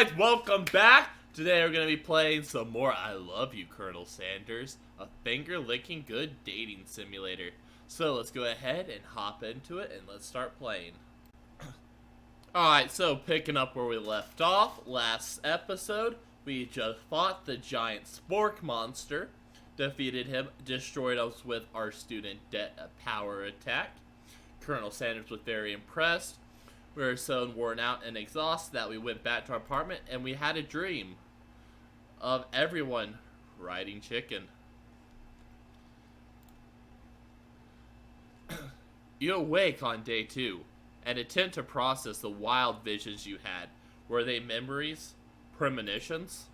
guys, welcome back. Today we're going to be playing some more I Love You, Colonel Sanders, a finger-licking good dating simulator. So let's go ahead and hop into it and let's start playing. Alright, so picking up where we left off, last episode, we just fought the giant spork monster, defeated him, destroyed us with our student debt power attack. Colonel Sanders was very impressed. We were so worn out and exhausted that we went back to our apartment and we had a dream of everyone riding chicken. You awake on day 2 and attempt to process the wild visions you had. Were they memories? Premonitions?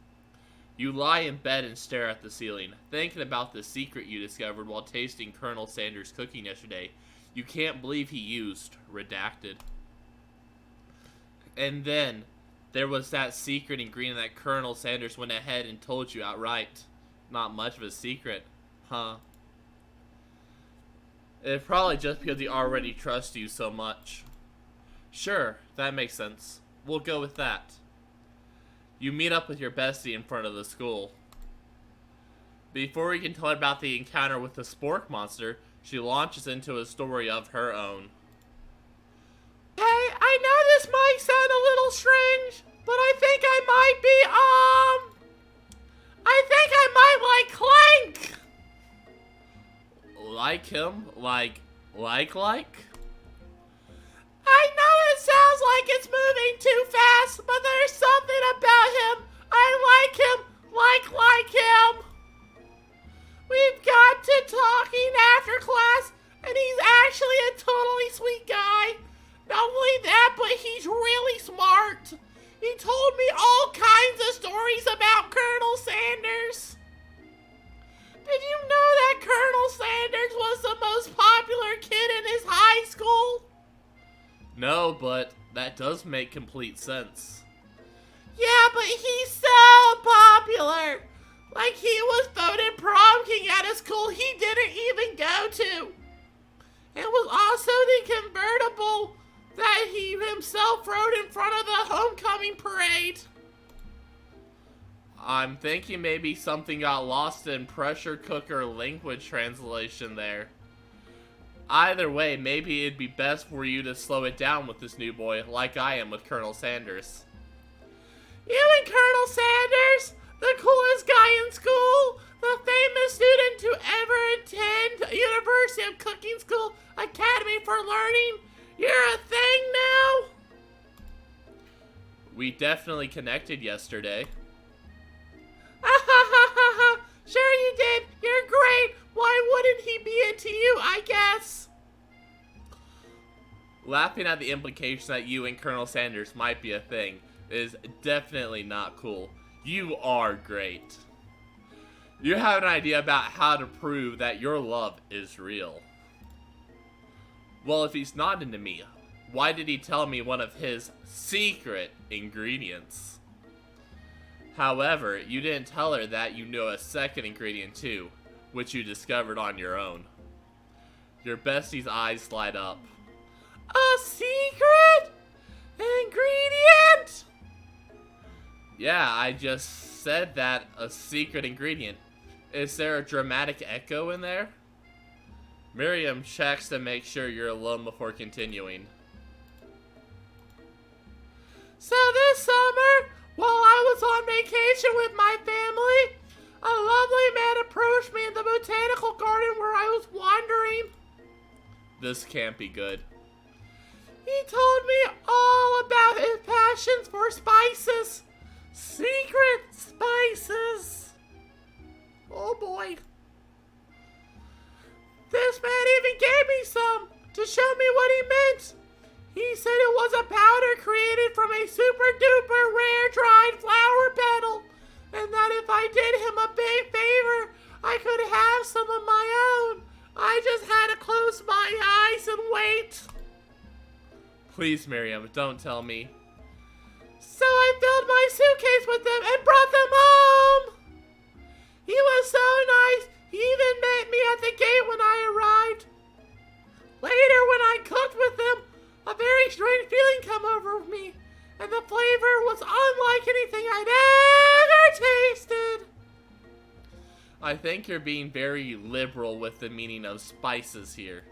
You lie in bed and stare at the ceiling, thinking about the secret you discovered while tasting Colonel Sanders' cooking yesterday. You can't believe he used redacted. And then, there was that secret ingredient that Colonel Sanders went ahead and told you outright. Not much of a secret, huh? It's probably just because he already trusts you so much. Sure, that makes sense. We'll go with that. You meet up with your bestie in front of the school. Before we can tell her about the encounter with the spork monster, she launches into a story of her own. Hey, I know this might sound a little strange, but I think I might like Clank! Like him? Like? I know it sounds like it's moving too fast, but there's something about him. I like him, like him. We've got to talking after class, and he's actually a totally sweet guy. Not only that, but he's really smart. He told me all kinds of stories about Colonel Sanders. Did you know that Colonel Sanders was the most popular kid in his high school? No, but that does make complete sense. Yeah, but he's so popular. Like he was voted prom king at a school he didn't even go to. It was also the convertible that he himself rode in front of the homecoming parade. I'm thinking maybe something got lost in pressure cooker language translation there. Either way, maybe it'd be best for you to slow it down with this new boy, like I am with Colonel Sanders. You and Colonel Sanders, the coolest guy in school, the famous student to ever attend University of Cooking School Academy for Learning, you're a thing now? We definitely connected yesterday. Sure you did. You're great. Why wouldn't he be into you, I guess? Laughing at the implication that you and Colonel Sanders might be a thing is definitely not cool. You are great. You have an idea about how to prove that your love is real. Well, if he's not into me, why did he tell me one of his secret ingredients? However, you didn't tell her that you know a second ingredient too, which you discovered on your own. Your bestie's eyes light up. A secret ingredient? Yeah, I just said that, a secret ingredient. Is there a dramatic echo in there? Miriam checks to make sure you're alone before continuing. So this summer, while I was on vacation with my family, a lovely man approached me in the botanical garden where I was wandering. This can't be good. He told me all about his passions for spices. Secret spices. Oh boy. This man even gave me some to show me what he meant. He said it was a powder created from a super duper rare dried flower petal, and that if I did him a big favor, I could have some of my own. I just had to close my eyes and wait. Please, Miriam, don't tell me. So I filled my suitcase with them and brought them home. He was so nice, he even met me at the gate when I arrived. Later, when I cooked with him, a very strange feeling came over me, and the flavor was unlike any think you're being very liberal with the meaning of spices here.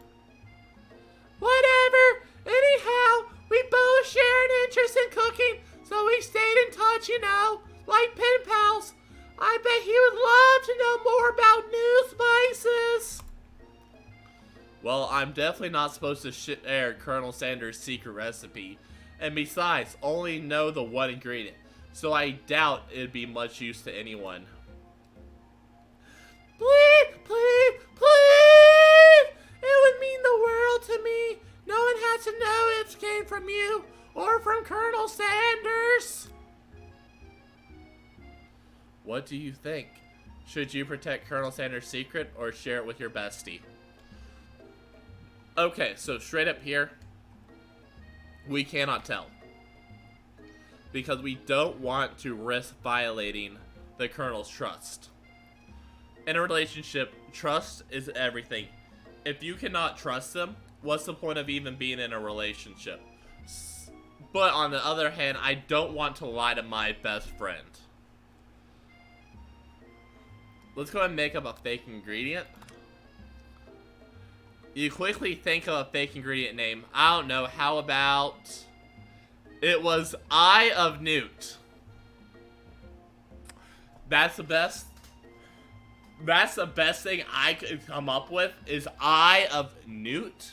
Whatever. Anyhow, we both share an interest in cooking, so we stayed in touch, you know, like pen pals. I bet he would love to know more about new spices. Well, I'm definitely not supposed to share Colonel Sanders' secret recipe. And besides, only know the one ingredient. So I doubt it'd be much use to anyone. Please, please, please! It would mean the world to me. No one has to know it came from you or from Colonel Sanders. What do you think? Should you protect Colonel Sanders' secret or share it with your bestie? Okay, so straight up here, we cannot tell. Because we don't want to risk violating the Colonel's trust. In a relationship, trust is everything. If you cannot trust them, what's the point of even being in a relationship? But on the other hand, I don't want to lie to my best friend. Let's go ahead and make up a fake ingredient. You quickly think of a fake ingredient name. I don't know, how about... It was Eye of Newt. That's the best thing I could come up with, is Eye of Newt.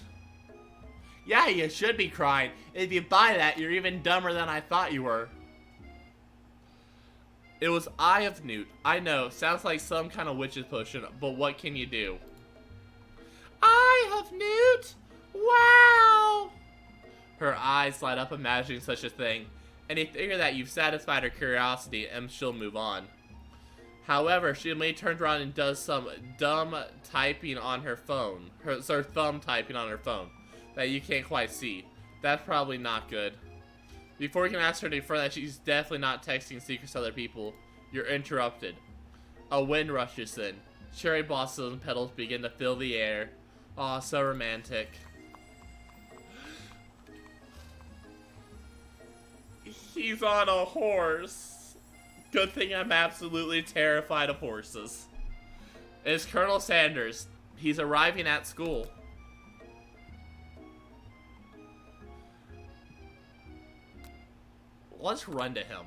Yeah, you should be crying. If you buy that, you're even dumber than I thought you were. It was Eye of Newt. I know, sounds like some kind of witch's potion, but what can you do? Eye of Newt? Wow! Her eyes light up imagining such a thing, and you figure that you've satisfied her curiosity and she'll move on. However, she immediately turns around and does some dumb typing on her phone. Her thumb typing on her phone that you can't quite see. That's probably not good. Before you can ask her to confirm that she's definitely not texting secrets to other people, you're interrupted. A wind rushes in. Cherry blossom petals begin to fill the air. Aw, so romantic. He's on a horse. Good thing I'm absolutely terrified of horses. It's Colonel Sanders. He's arriving at school. Let's run to him.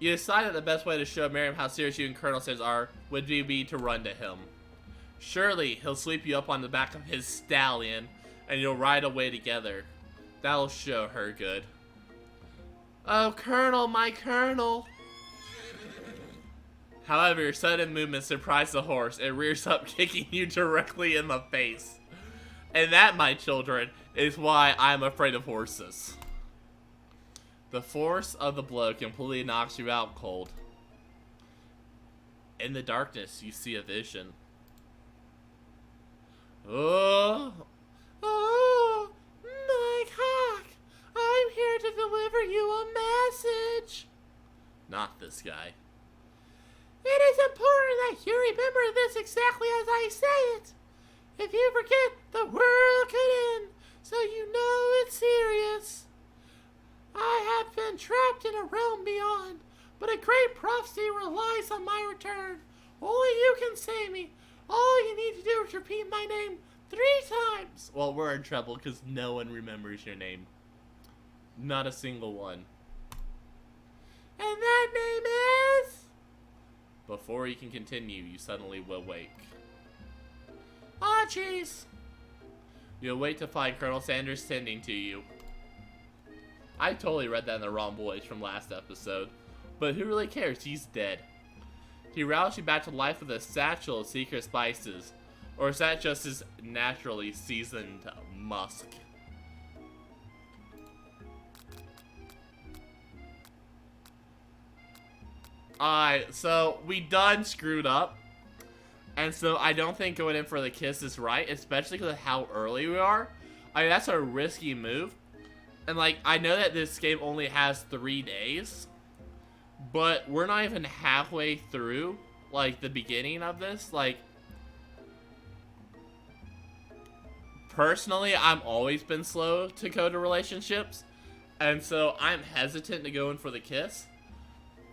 You decide that the best way to show Miriam how serious you and Colonel Sanders are would be to run to him. Surely, he'll sweep you up on the back of his stallion, and you'll ride away together. That'll show her good. Oh, Colonel, my Colonel! However, your sudden movement surprised the horse. It rears up, kicking you directly in the face. And that, my children, is why I'm afraid of horses. The force of the blow completely knocks you out cold. In the darkness, you see a vision. Oh, my cock! I'm here to deliver you a message. Not this guy. It is important that you remember this exactly as I say it. If you forget, the world could end, so you know it's serious. I have been trapped in a realm beyond, but a great prophecy relies on my return. Only you can save me. All you need to do is repeat my name 3 times. Well, we're in trouble because no one remembers your name. Not a single one. And that name is... Before you can continue, you suddenly will wake. Ah, jeez. You'll wait to find Colonel Sanders tending to you. I totally read that in the wrong voice from last episode. But who really cares? He's dead. He roused you back to life with a satchel of secret spices. Or is that just his naturally seasoned musk? Alright, so we done screwed up. And so I don't think going in for the kiss is right, especially because of how early we are. I mean, that's a risky move. And like, I know that this game only has 3 days. But we're not even halfway through, like, the beginning of this. Like, personally, I've always been slow to go to relationships. And so I'm hesitant to go in for the kiss.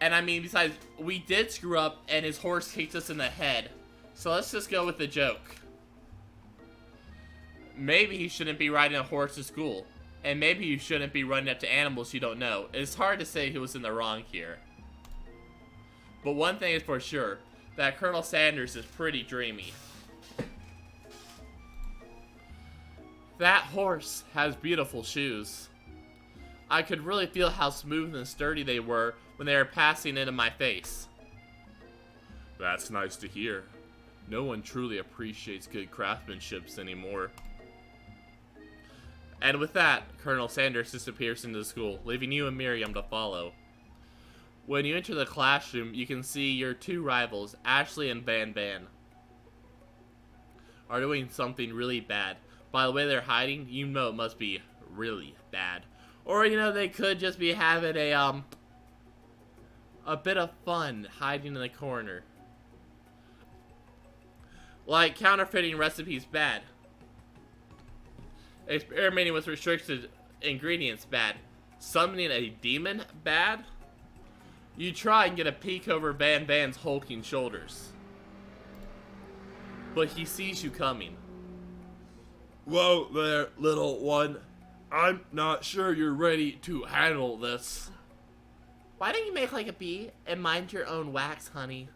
And I mean, besides, we did screw up and his horse kicked us in the head. So let's just go with the joke. Maybe he shouldn't be riding a horse to school. And maybe you shouldn't be running up to animals you don't know. It's hard to say who was in the wrong here. But one thing is for sure, that Colonel Sanders is pretty dreamy. That horse has beautiful shoes. I could really feel how smooth and sturdy they were when they were passing into my face. That's nice to hear. No one truly appreciates good craftsmanship anymore. And with that, Colonel Sanders disappears into the school, leaving you and Miriam to follow. When you enter the classroom, you can see your two rivals, Ashley and Van Van, are doing something really bad. By the way they're hiding, you know it must be really bad. Or, you know, they could just be having a bit of fun hiding in the corner. Like counterfeiting recipes bad. Experimenting with restricted ingredients bad. Summoning a demon bad. You try and get a peek over Van Van's hulking shoulders. But he sees you coming. Whoa there, little one. I'm not sure you're ready to handle this. Why don't you make like a bee and mind your own wax, honey?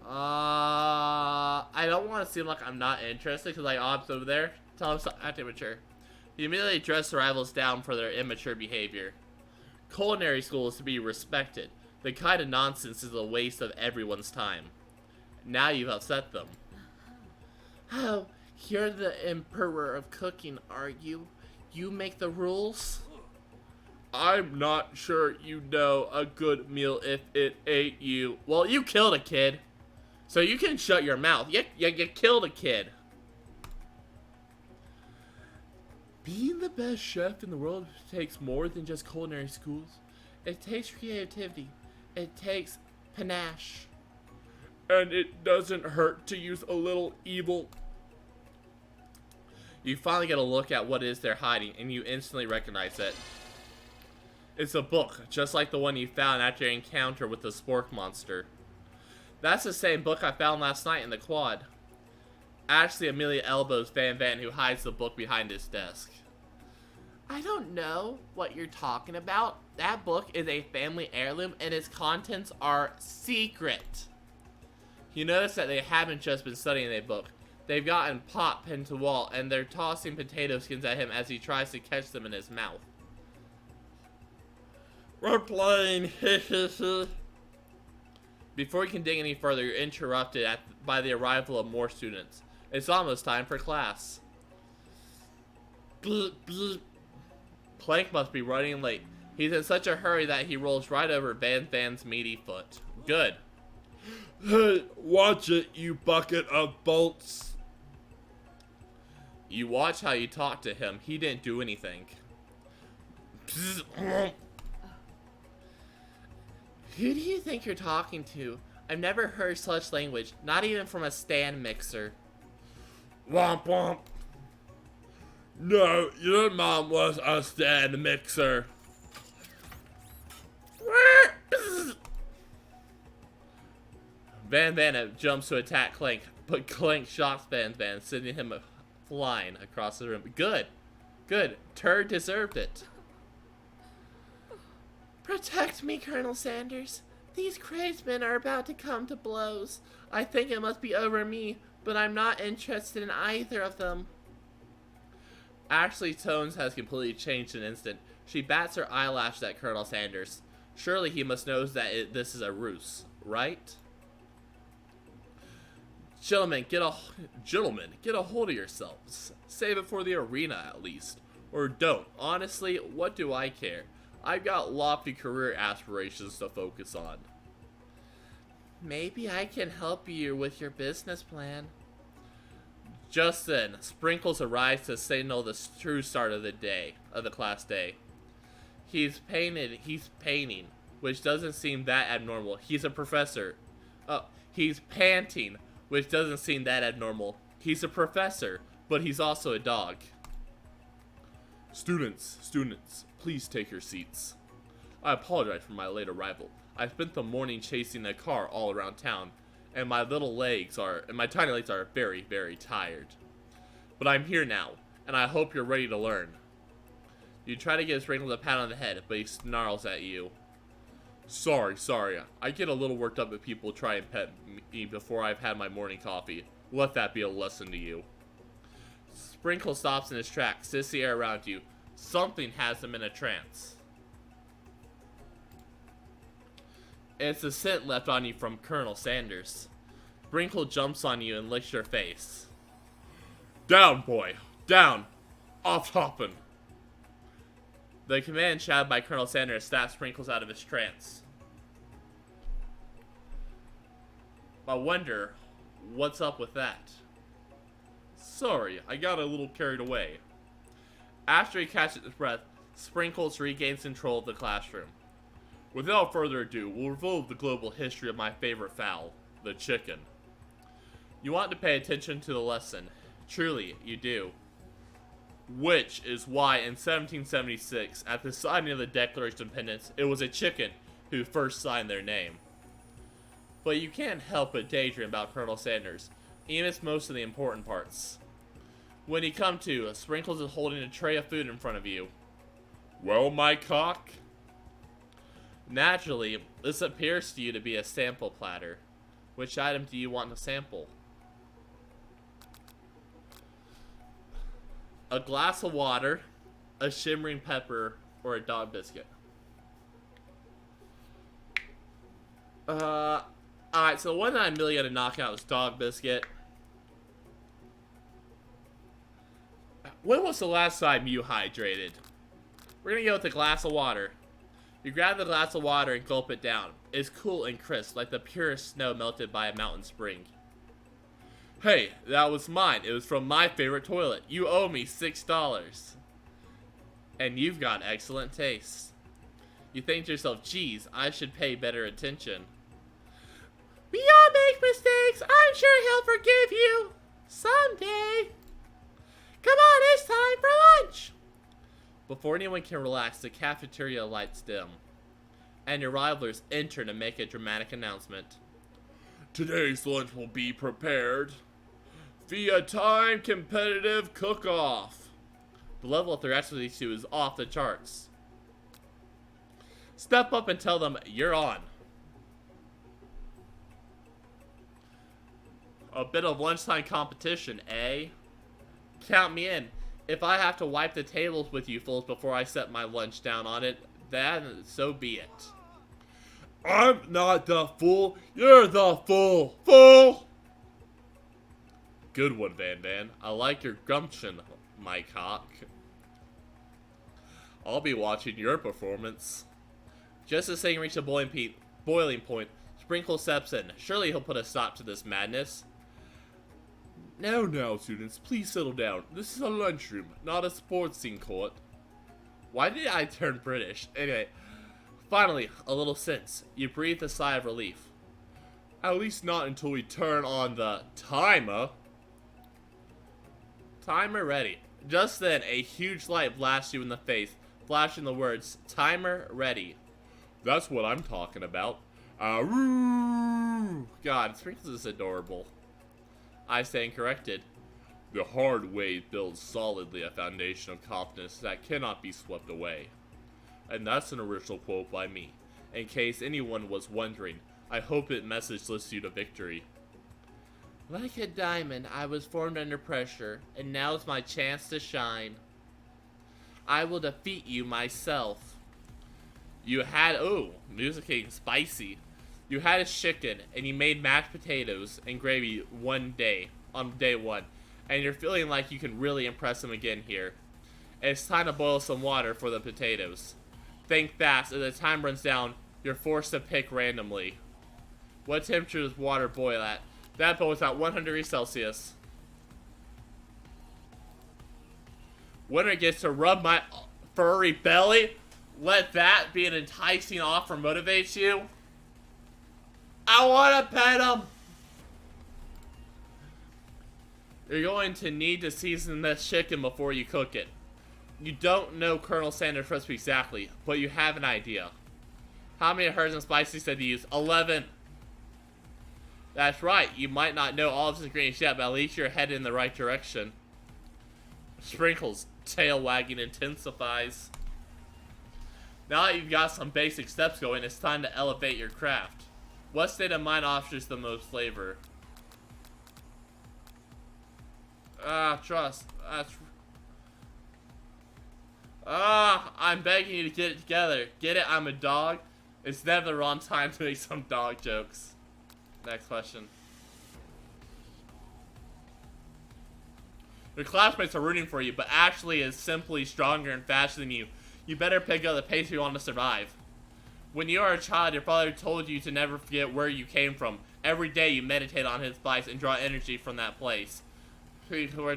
I don't want to seem like I'm not interested because I opt over there. Tell him something immature. He immediately dressed the rivals down for their immature behavior. Culinary school is to be respected. The kind of nonsense is a waste of everyone's time. Now you've upset them. Oh, you're the emperor of cooking, are you? You make the rules? I'm not sure you know a good meal if it ate you. Well, you killed a kid. So you can shut your mouth. You killed a kid. Being the best chef in the world takes more than just culinary schools. It takes creativity. It takes panache. And it doesn't hurt to use a little evil. You finally get a look at what it is they're hiding, and you instantly recognize it. It's a book, just like the one you found after your encounter with the spork monster. That's the same book I found last night in the quad. Ashley Amelia elbows Van Van, who hides the book behind his desk. I don't know what you're talking about. That book is a family heirloom, and its contents are secret. You notice that they haven't just been studying a book. They've gotten Pop pinned to the wall, and they're tossing potato skins at him as he tries to catch them in his mouth. We're playing. Before you can dig any further, you're interrupted by the arrival of more students. It's almost time for class. Bleep, bleep. Clank must be running late. He's in such a hurry that he rolls right over Van Van's meaty foot. Good. Hey, watch it, you bucket of bolts. You watch how you talk to him. He didn't do anything. Who do you think you're talking to? I've never heard such language, not even from a stand mixer. Womp womp. No, your mom was a stand mixer. Van Van jumps to attack Clank, but Clank shocks Van Van, sending him flying across the room. Good. Good. Turd deserved it. Protect me, Colonel Sanders. These Cravesmen are about to come to blows. I think it must be over me, but I'm not interested in either of them. Ashley's tones has completely changed in an instant. She bats her eyelashes at Colonel Sanders. Surely he must know that this is a ruse, right? Gentlemen, get a hold of yourselves. Save it for the arena, at least. Or don't. Honestly, what do I care? I've got lofty career aspirations to focus on. Maybe I can help you with your business plan. Just then, Sprinkles arrives to signal the true start of the class day. He's painting, which doesn't seem that abnormal. He's a professor. He's panting, which doesn't seem that abnormal. He's a professor, but he's also a dog. Students, please take your seats. I apologize for my late arrival. I spent the morning chasing a car all around town. and my tiny legs are very, very tired. But I'm here now, and I hope you're ready to learn. You try to give Sprinkles a pat on the head, but he snarls at you. Sorry. I get a little worked up if people try and pet me before I've had my morning coffee. Let that be a lesson to you. Sprinkle stops in his tracks, sniffs the air around you. Something has him in a trance. It's the scent left on you from Colonel Sanders. Sprinkle jumps on you and licks your face. Down, boy. Down. Off hoppin'. The command shouted by Colonel Sanders snapped Sprinkles out of his trance. I wonder what's up with that. Sorry, I got a little carried away. After he catches his breath, Sprinkles regains control of the classroom. Without further ado, we'll reveal the global history of my favorite fowl, the chicken. You want to pay attention to the lesson. Truly, you do. Which is why in 1776, at the signing of the Declaration of Independence, it was a chicken who first signed their name. But you can't help but daydream about Colonel Sanders. He missed most of the important parts. When you come to, Sprinkles is holding a tray of food in front of you. Well, my cock? Naturally, this appears to you to be a sample platter. Which item do you want to sample? A glass of water, a shimmering pepper, or a dog biscuit? Alright, so the one that I'm really gonna knock out is dog biscuit. When was the last time you hydrated? We're gonna go with a glass of water. You grab the glass of water and gulp it down. It's cool and crisp, like the purest snow melted by a mountain spring. Hey, that was mine. It was from my favorite toilet. You owe me $6. And you've got excellent taste. You think to yourself, geez, I should pay better attention. We all make mistakes. I'm sure he'll forgive you. Someday. Come on, it's time for lunch. Before anyone can relax, the cafeteria lights dim. And your rivalers enter to make a dramatic announcement. Today's lunch will be prepared via time competitive cook-off. The level of their expertise is off the charts. Step up and tell them you're on. A bit of lunchtime competition, eh? Count me in. If I have to wipe the tables with you fools before I set my lunch down on it, then so be it. I'm not the fool. You're the fool. Fool! Good one, Van Van. I like your gumption, my cock. I'll be watching your performance. Just as thing reached a boiling point, Sprinkle steps in. Surely he'll put a stop to this madness. Now, students, please settle down. This is a lunchroom, not a sports scene court. Why did I turn British? Anyway, finally, a little sense. You breathe a sigh of relief. At least not until we turn on the timer. Timer ready. Just then, a huge light blasts you in the face, flashing the words, timer ready. That's what I'm talking about. God, Sprinkles is adorable. I stand corrected. The hard way builds solidly a foundation of confidence that cannot be swept away. And that's an original quote by me. In case anyone was wondering, I hope it message lifts you to victory. Like a diamond, I was formed under pressure, and now's my chance to shine. I will defeat you myself. You had, music getting spicy. You had a chicken, and you made mashed potatoes and gravy on day one, and you're feeling like you can really impress him again here. It's time to boil some water for the potatoes. Think fast, as the time runs down, you're forced to pick randomly. What temperature does water boil at? That boils at 100 degrees Celsius. Winner gets to rub my furry belly? Let that be an enticing offer motivates you? I want to pet him! You're going to need to season this chicken before you cook it. You don't know Colonel Sanders' recipe exactly, but you have an idea. How many herbs and spices did you use? 11. That's right, you might not know all of his ingredients yet, but at least you're headed in the right direction. Sprinkles, tail wagging intensifies. Now that you've got some basic steps going, it's time to elevate your craft. What state of mind offers the most flavor? Trust. I'm begging you to get it together. Get it? I'm a dog. It's never the wrong time to make some dog jokes. Next question. Your classmates are rooting for you, but Ashley is simply stronger and faster than you. You better pick up the pace if you want to survive. When you are a child, your father told you to never forget where you came from. Every day you meditate on his advice and draw energy from that place. Where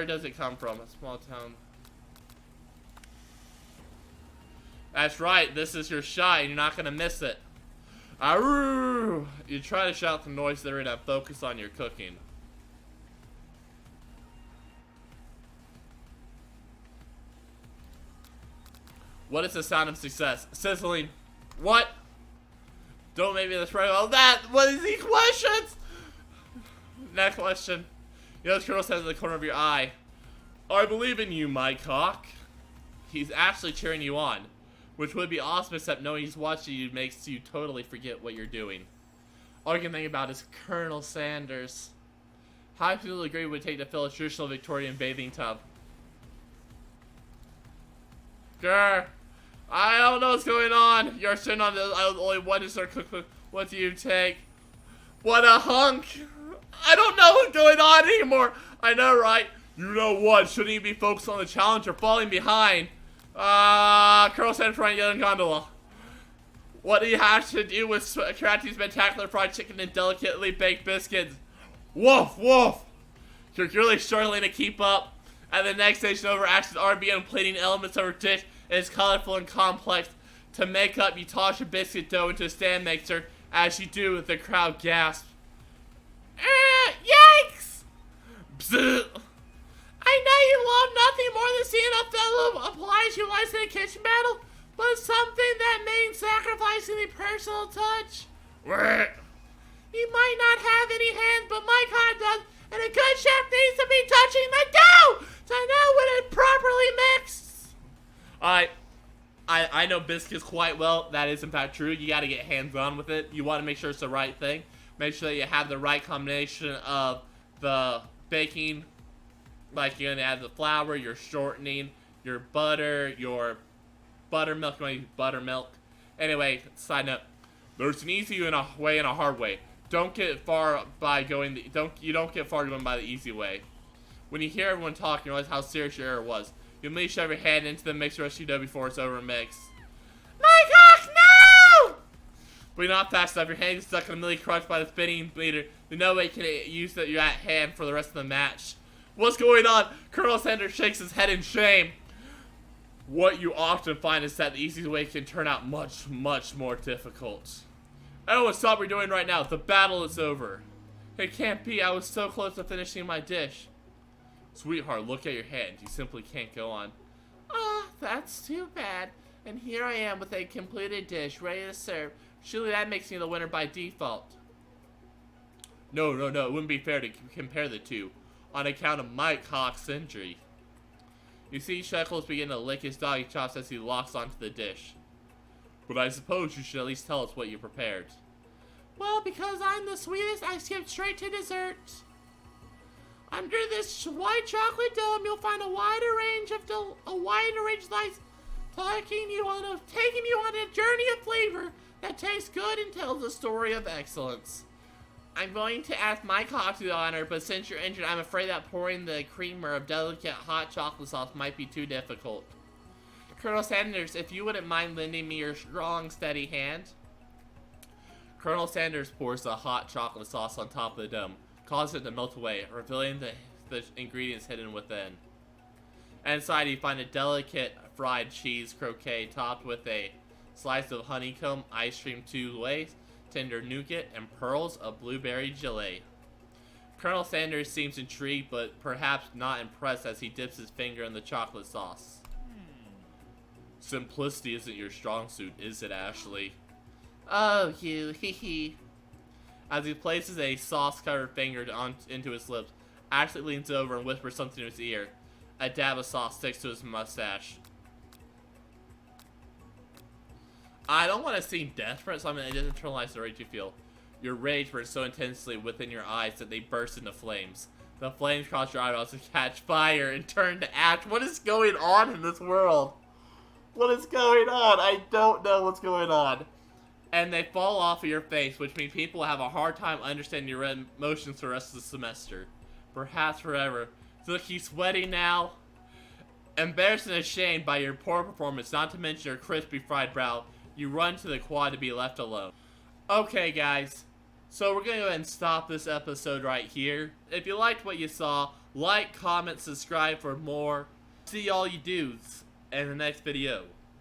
does it come from? A small town. That's right, this is your shot and you're not gonna miss it. Arroo! You try to shout the noise there and focus on your cooking. What is the sound of success? Sizzling. What? Don't make me this right. Oh, that! What is these questions? Next question. You know, this girl says in the corner of your eye, I believe in you, my cock. He's actually cheering you on, which would be awesome, except knowing he's watching you makes you totally forget what you're doing. All you can think about is Colonel Sanders. How many people agree would take to fill a traditional Victorian bathing tub? Grr. I don't know what's going on. You're sitting on the only one to start cooking. What do you take? What a hunk. I don't know what's going on anymore. I know, right? You know what? Shouldn't you be focused on the challenge or falling behind? Colonel Sanders running yelling gondola. What do you have to do with Karate's spectacular fried chicken and delicately baked biscuits? Woof, woof. You're really struggling to keep up. At the next station over, Ash's RB plating elements of her dish is colorful and complex. To make up, you toss your biscuit dough into a stand mixer. As you do, the crowd gasps. Yikes! Bzz. I know you love nothing more than seeing a fellow applies you lice in a kitchen battle, but something that means sacrificing the personal touch. You might not have any hands, but my kind does, and a good chef needs to be touching the dough to know when it's properly mixed. Alright, I know biscuits quite well. That is in fact true. You gotta get hands-on with it. You want to make sure it's the right thing. Make sure that you have the right combination of the baking. Like, you're gonna add the flour, your shortening, your butter, your buttermilk. You want to use buttermilk. Anyway, side note. There's an easy way and a hard way. Don't get far by going. You don't get far going by the easy way. When you hear everyone talking, you realize how serious your error was. You immediately shove your hand into the mixer as you do before it's over mixed. My cock, no! But you're not fast enough. Your hand is stuck in a milly crushed by the spinning meter. There's no way you can use your hand for the rest of the match. What's going on? Colonel Sanders shakes his head in shame. What you often find is that the easiest way can turn out much, much more difficult. Everyone, stop what you're doing right now. The battle is over. It can't be. I was so close to finishing my dish. Sweetheart, look at your hand. You simply can't go on. Ah, that's too bad. And here I am with a completed dish, ready to serve. Surely that makes me the winner by default. No, it wouldn't be fair to compare the two, on account of my cock's injury. You see Shekels begin to lick his doggy chops as he locks onto the dish. But I suppose you should at least tell us what you prepared. Well, because I'm the sweetest, I skipped straight to dessert. Under this white chocolate dome, you'll find a wider range of lights, taking you on a journey of flavor that tastes good and tells a story of excellence. I'm going to ask my cock to the honor, but since you're injured, I'm afraid that pouring the creamer of delicate hot chocolate sauce might be too difficult. Colonel Sanders, if you wouldn't mind lending me your strong, steady hand. Colonel Sanders pours the hot chocolate sauce on top of the dome, causes it to melt away, revealing the ingredients hidden within. Inside, you find a delicate fried cheese croquette topped with a slice of honeycomb, ice cream touche, tender nougat, and pearls of blueberry gelée. Colonel Sanders seems intrigued, but perhaps not impressed as he dips his finger in the chocolate sauce. Simplicity isn't your strong suit, is it, Ashley? Oh, you, hee hee. As he places a sauce-covered finger into his lips, Ashley leans over and whispers something to his ear. A dab of sauce sticks to his mustache. I don't want to seem desperate, so I'm going to internalize the rage you feel. Your rage burns so intensely within your eyes that they burst into flames. The flames cause your eyeballs to catch fire and turn to ash. What is going on in this world? What is going on? I don't know what's going on. And they fall off of your face, which means people will have a hard time understanding your emotions for the rest of the semester. Perhaps forever. So look, he's sweating now. Embarrassed and ashamed by your poor performance, not to mention your crispy fried brow, you run to the quad to be left alone. Okay, guys. So we're going to go ahead and stop this episode right here. If you liked what you saw, like, comment, subscribe for more. See all you dudes in the next video.